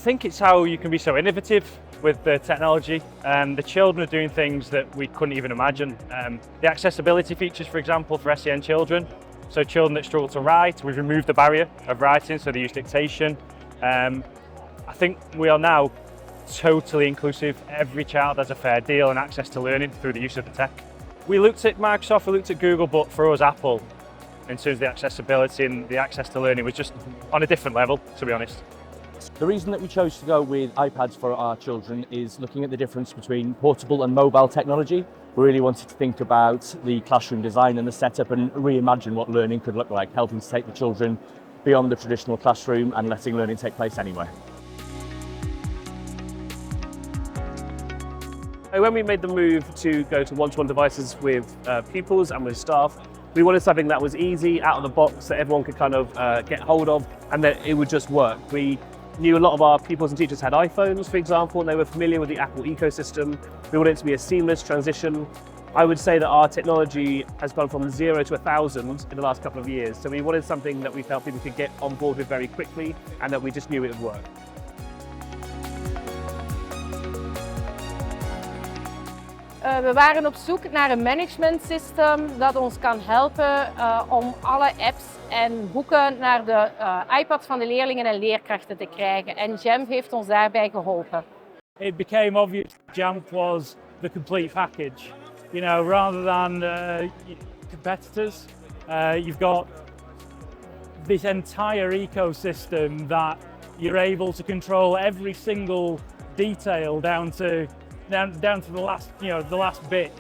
think it's how you can be so innovative with the technology. The children are doing things that we couldn't even imagine. The accessibility features, for example, for SEN children. So children that struggle to write, we've removed the barrier of writing, so they use dictation. I think we are now totally inclusive. Every child has a fair deal and access to learning through the use of the tech. We looked at Microsoft, we looked at Google, but for us, Apple, in terms of the accessibility and the access to learning, was just on a different level, to be honest. The reason that we chose to go with iPads for our children is looking at the difference between portable and mobile technology. We really wanted to think about the classroom design and the setup and reimagine what learning could look like, helping to take the children beyond the traditional classroom and letting learning take place anywhere. When we made the move to go to one-to-one devices with pupils and with staff, we wanted something that was easy, out of the box, that everyone could kind of get hold of, and that it would just work. We knew a lot of our pupils and teachers had iPhones, for example, and they were familiar with the Apple ecosystem. We wanted it to be a seamless transition. I would say that our technology has gone from 0 to 1,000 in the last couple of years. So we wanted something that we felt people could get on board with very quickly and that we just knew it would work. We waren op zoek naar een management system dat ons kan helpen om alle apps en boeken naar de iPad van de leerlingen en leerkrachten te krijgen. En Jamf heeft ons daarbij geholpen. It became obvious Jamf was the complete package. You know, rather than competitors, you've got this entire ecosystem that you're able to control every single detail down to the last, the last bit,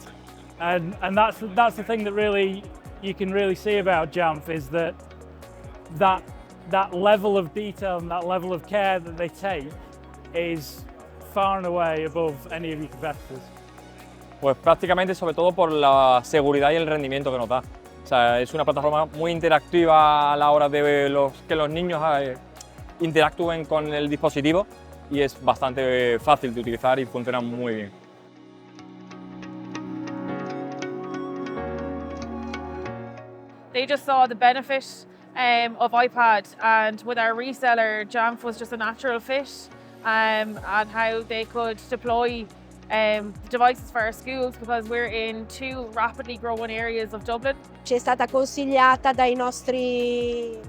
and that's the thing that really you can really see about Jamf is that level of detail and that level of care that they take is far and away above any of your competitors. Pues prácticamente sobre todo por la seguridad y el rendimiento que nos da. O sea, es una plataforma muy interactiva a la hora de que los niños interactúen con el dispositivo y es bastante fácil de utilizar y funciona muy bien. They just saw the benefit of iPad, and with our reseller, Jamf was just a natural fit, and how they could deploy devices for our schools because we're in two rapidly growing areas of Dublin. Ci è stata consigliata dai nostri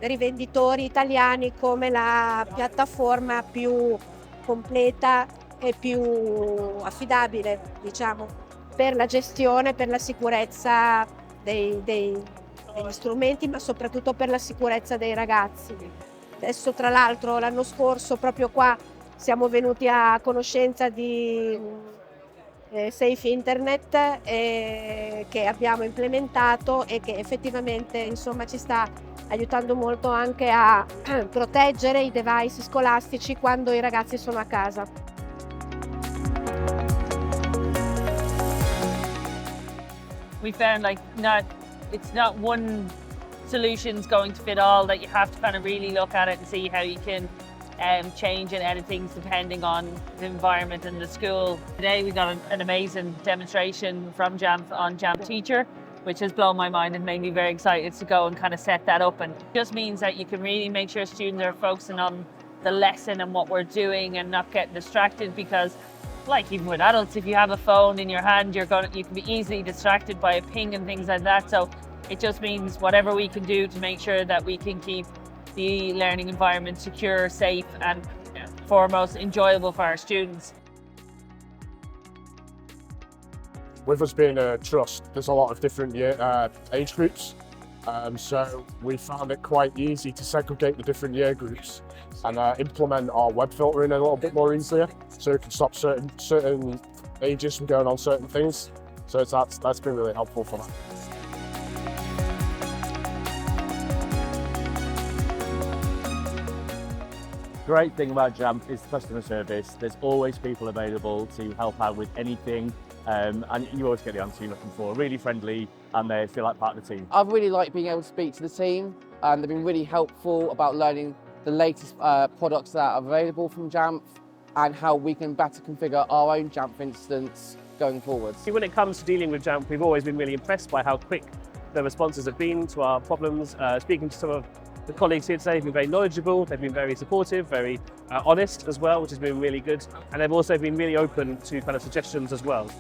rivenditori italiani come la piattaforma più completa e più affidabile, diciamo, per la gestione, per la sicurezza degli strumenti, ma soprattutto per la sicurezza dei ragazzi. Adesso, tra l'altro, l'anno scorso proprio qua siamo venuti a conoscenza di Safe Internet che abbiamo implementato e che effettivamente, insomma, ci sta aiutando molto anche a proteggere i device scolastici quando i ragazzi sono a casa. We found it's not one solution's going to fit all, that you have to kind of really look at it and see how you can change and edit things depending on the environment and the school. Today we got an amazing demonstration from Jamf on Jamf Teacher, which has blown my mind and made me very excited to go and kind of set that up. And it just means that you can really make sure students are focusing on the lesson and what we're doing and not getting distracted, because like even with adults, if you have a phone in your hand, you can be easily distracted by a ping and things like that. So it just means whatever we can do to make sure that we can keep the learning environment secure, safe, and foremost enjoyable for our students. With us being a trust, there's a lot of different age groups, so we found it quite easy to segregate the different year groups and implement our web filtering a little bit more easier, so we can stop certain ages from going on certain things. So that's been really helpful for that. Great thing about Jamf is customer service. There's always people available to help out with anything, and you always get the answer you're looking for. Really friendly, and they feel like part of the team. I've really liked being able to speak to the team, and they've been really helpful about learning the latest products that are available from Jamf and how we can better configure our own Jamf instance going forward. When it comes to dealing with Jamf, we've always been really impressed by how quick the responses have been to our problems. Speaking to some of The colleagues here today have been very knowledgeable, they've been very supportive, very honest as well, which has been really good. And they've also been really open to kind of suggestions as well.